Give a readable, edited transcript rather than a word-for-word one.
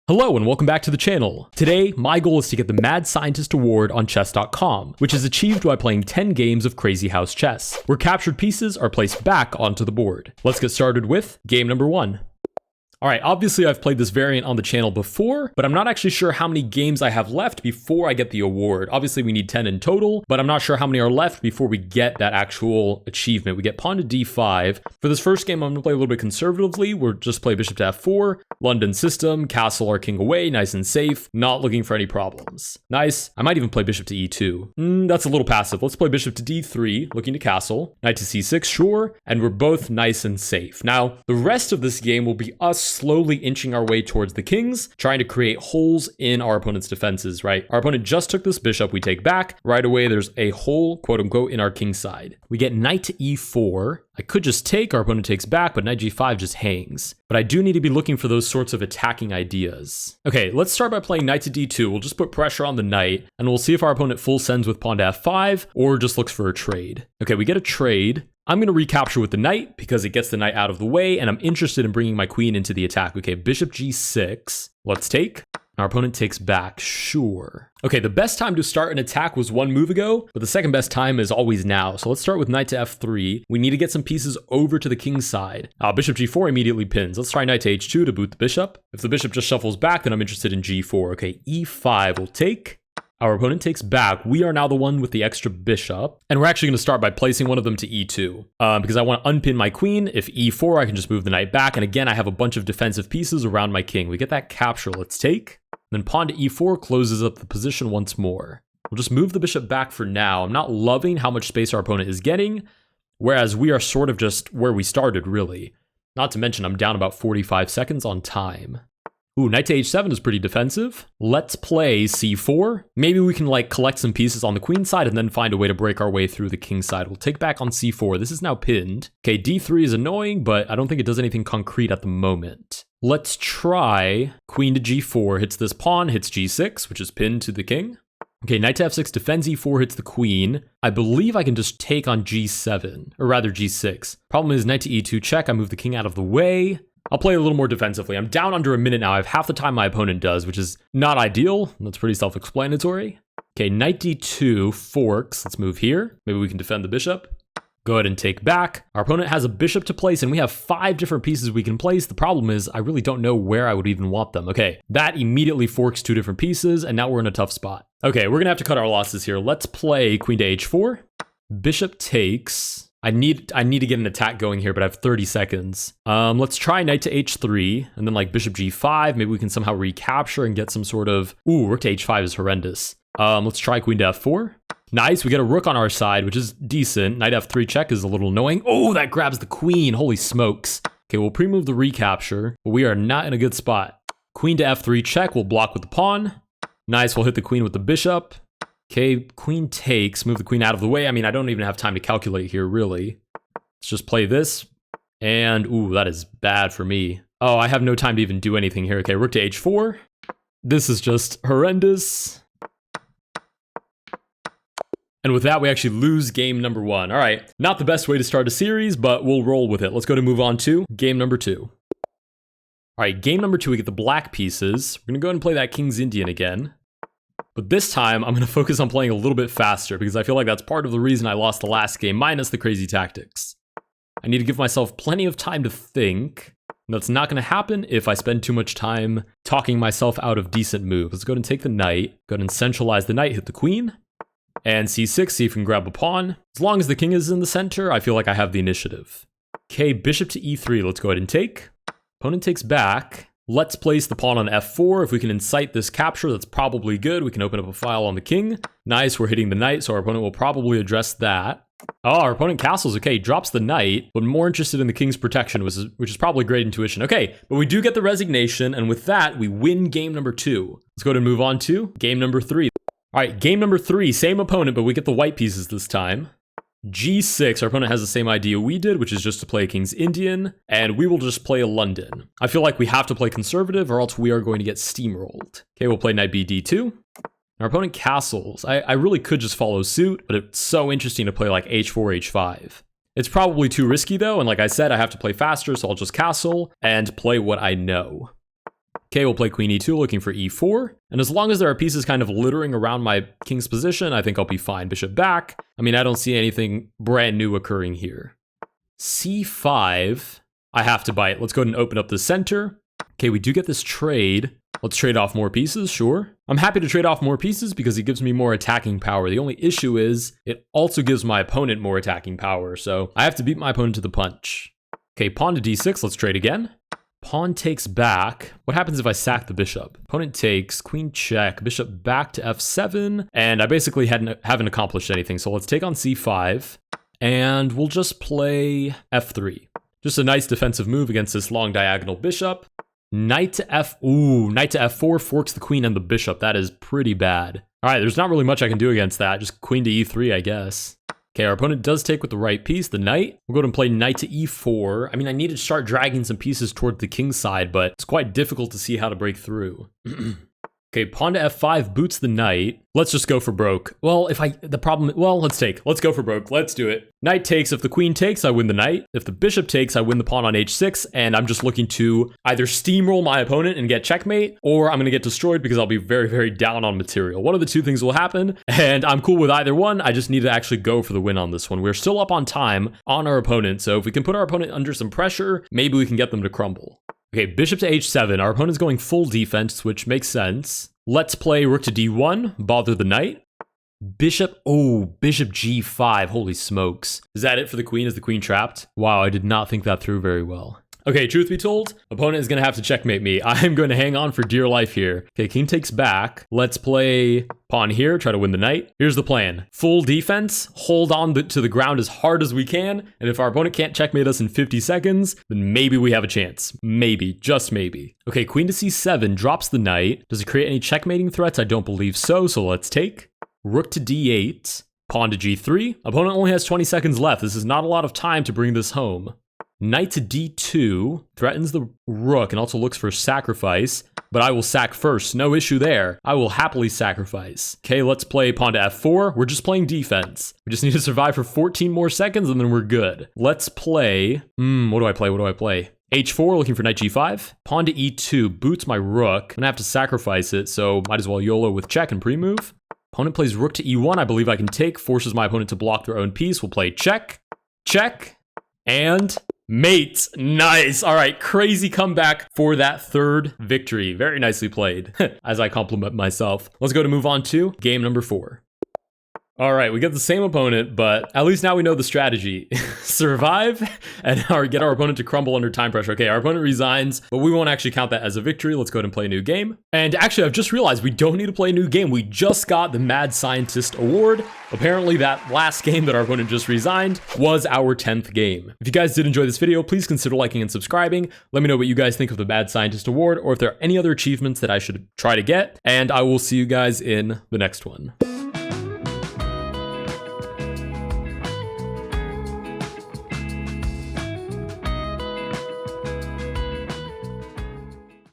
Hello and welcome back to the channel. Today, my goal is to get the Mad Scientist Award on chess.com, which is achieved by playing 10 games of Crazy House chess, where captured pieces are placed back onto the board. Let's get started with game number 1. Alright, obviously I've played this variant on the channel before, but I'm not actually sure how many games I have left before I get the award. Obviously we need 10 in total, but I'm not sure how many are left before we get that actual achievement. We get pawn to d5. For this first game, I'm going to play a little bit conservatively. We'll just play bishop to f4, London system, castle our king away, nice and safe, not looking for any problems. Nice. I might even play bishop to e2. That's a little passive. Let's play bishop to d3, looking to castle, knight to c6, sure, and we're both nice and safe. Now, the rest of this game will be us slowly inching our way towards the kings, trying to create holes in our opponent's defenses, right? Our opponent just took this bishop, we take back. Right away, there's a hole, quote unquote, in our king side. We get knight to e4. I could just take, our opponent takes back, but knight g5 just hangs. But I do need to be looking for those sorts of attacking ideas. Okay, let's start by playing knight to d2. We'll just put pressure on the knight, and we'll see if our opponent full sends with pawn to f5, or just looks for a trade. Okay, we get a trade. I'm going to recapture with the knight because it gets the knight out of the way, and I'm interested in bringing my queen into the attack. Okay, bishop g6. Let's take. Our opponent takes back, sure. Okay, the best time to start an attack was one move ago, but the second best time is always now. So let's start with knight to f3. We need to get some pieces over to the king's side. Bishop g4 immediately pins. Let's try knight to h2 to boot the bishop. If the bishop just shuffles back, then I'm interested in g4. Okay, e5 will take. Our opponent takes back. We are now the one with the extra bishop. And we're actually going to start by placing one of them to e2 because I want to unpin my queen. If e4, I can just move the knight back. And again, I have a bunch of defensive pieces around my king. We get that capture. Let's take. Then pawn to e4 closes up the position once more. We'll just move the bishop back for now. I'm not loving how much space our opponent is getting, whereas we are sort of just where we started, really. Not to mention, I'm down about 45 seconds on time. Ooh, knight to h7 is pretty defensive. Let's play c4. Maybe we can collect some pieces on the queen side and then find a way to break our way through the king side. We'll take back on c4. This is now pinned. Okay, d3 is annoying, but I don't think it does anything concrete at the moment. Let's try queen to g4, hits this pawn, hits g6, which is pinned to the king. Okay, knight to f6 defends e4, hits the queen. I believe I can just take on g7, or rather g6. Problem is knight to e2 check, I move the king out of the way. I'll play a little more defensively. I'm down under a minute now. I have half the time my opponent does, which is not ideal. That's pretty self-explanatory. Okay, knight d2 forks. Let's move here. Maybe we can defend the bishop. Go ahead and take back. Our opponent has a bishop to place, and we have 5 different pieces we can place. The problem is I really don't know where I would even want them. Okay, that immediately forks 2 different pieces, and now we're in a tough spot. Okay, we're going to have to cut our losses here. Let's play queen to h4. Bishop takes. I need to get an attack going here, but I have 30 seconds. Let's try knight to h3, and then bishop g5. Maybe we can somehow recapture and get some sort of... Ooh, rook to h5 is horrendous. Let's try queen to f4. Nice, we get a rook on our side, which is decent. Knight f3 check is a little annoying. Oh, that grabs the queen. Holy smokes. Okay, we'll pre-move the recapture, but we are not in a good spot. Queen to f3 check, we'll block with the pawn. Nice, we'll hit the queen with the bishop. Okay, queen takes, move the queen out of the way. I mean, I don't even have time to calculate here, really. Let's just play this. And, ooh, that is bad for me. Oh, I have no time to even do anything here. Okay, rook to h4. This is just horrendous. And with that, we actually lose game number 1. All right, not the best way to start a series, but we'll roll with it. Let's go to move on to game number 2. All right, game number 2, we get the black pieces. We're going to go ahead and play that King's Indian again. But this time, I'm going to focus on playing a little bit faster because I feel like that's part of the reason I lost the last game, minus the crazy tactics. I need to give myself plenty of time to think. That's not going to happen if I spend too much time talking myself out of decent moves. Let's go ahead and take the knight, go ahead and centralize the knight, hit the queen, and c6, see if we can grab a pawn. As long as the king is in the center, I feel like I have the initiative. Okay, bishop to e3, let's go ahead and take. Opponent takes back. Let's place the pawn on f4. If we can incite this capture, that's probably good. We can open up a file on the king. Nice, we're hitting the knight, so our opponent will probably address that. Oh, our opponent castles. Okay, drops the knight, but more interested in the king's protection, which is probably great intuition. Okay, but we do get the resignation, and with that, we win game number 2. Let's go ahead and move on to game number 3. All right, game number 3, same opponent, but we get the white pieces this time. G6, our opponent has the same idea we did, which is just to play King's Indian, and we will just play a London. I feel like we have to play conservative or else we are going to get steamrolled. Okay, we'll play knight bd2. Our opponent castles. I really could just follow suit, but it's so interesting to play h4, h5. It's probably too risky though, and like I said, I have to play faster, so I'll just castle and play what I know. Okay, we'll play queen e2, looking for e4. And as long as there are pieces kind of littering around my king's position, I think I'll be fine. Bishop back. I mean, I don't see anything brand new occurring here. c5, I have to bite. Let's go ahead and open up the center. Okay, we do get this trade. Let's trade off more pieces, sure. I'm happy to trade off more pieces because it gives me more attacking power. The only issue is it also gives my opponent more attacking power, so I have to beat my opponent to the punch. Okay, pawn to d6, let's trade again. Pawn takes back. What happens if I sack the bishop? Opponent takes, queen check, bishop back to f7, and I basically haven't accomplished anything, so let's take on c5, and we'll just play f3. Just a nice defensive move against this long diagonal bishop. Knight to f4 forks the queen and the bishop. That is pretty bad. All right, there's not really much I can do against that. Just queen to e3, I guess. Okay, our opponent does take with the right piece, the knight. We'll go ahead and play knight to e4. I mean, I need to start dragging some pieces toward the king's side, but it's quite difficult to see how to break through. Okay, pawn to f5 boots the knight. Let's just go for broke. Well, let's go for broke. Let's do it. Knight takes. If the queen takes, I win the knight. If the bishop takes, I win the pawn on h6, and I'm just looking to either steamroll my opponent and get checkmate, or I'm going to get destroyed because I'll be very, very down on material. One of the two things will happen, and I'm cool with either one. I just need to actually go for the win on this one. We're still up on time on our opponent, so if we can put our opponent under some pressure, maybe we can get them to crumble. Okay, bishop to h7. Our opponent's going full defense, which makes sense. Let's play rook to d1, bother the knight. Bishop g5, holy smokes. Is that it for the queen? Is the queen trapped? Wow, I did not think that through very well. Okay, truth be told, opponent is going to have to checkmate me. I'm going to hang on for dear life here. Okay, king takes back. Let's play pawn here, try to win the knight. Here's the plan. Full defense, hold on to the ground as hard as we can, and if our opponent can't checkmate us in 50 seconds, then maybe we have a chance. Maybe, just maybe. Okay, queen to c7 drops the knight. Does it create any checkmating threats? I don't believe so let's take. Rook to d8, pawn to g3. Opponent only has 20 seconds left. This is not a lot of time to bring this home. Knight to d2 threatens the rook and also looks for sacrifice, but I will sack first. No issue there. I will happily sacrifice. Okay, let's play pawn to f4. We're just playing defense. We just need to survive for 14 more seconds and then we're good. Let's play, what do I play? h4, looking for knight g5. Pawn to e2 boots my rook. I'm gonna have to sacrifice it, so might as well YOLO with check and pre-move. Opponent plays rook to e1. I believe I can take, forces my opponent to block their own piece. We'll play check, and mate. Nice. All right, crazy comeback for that third victory. Very nicely played, as I compliment myself. Let's go to move on to game number 4. All right, we got the same opponent, but at least now we know the strategy. Survive and get our opponent to crumble under time pressure. Okay, our opponent resigns, but we won't actually count that as a victory. Let's go ahead and play a new game. And actually, I've just realized we don't need to play a new game. We just got the Mad Scientist Award. Apparently, that last game that our opponent just resigned was our 10th game. If you guys did enjoy this video, please consider liking and subscribing. Let me know what you guys think of the Mad Scientist Award, or if there are any other achievements that I should try to get. And I will see you guys in the next one.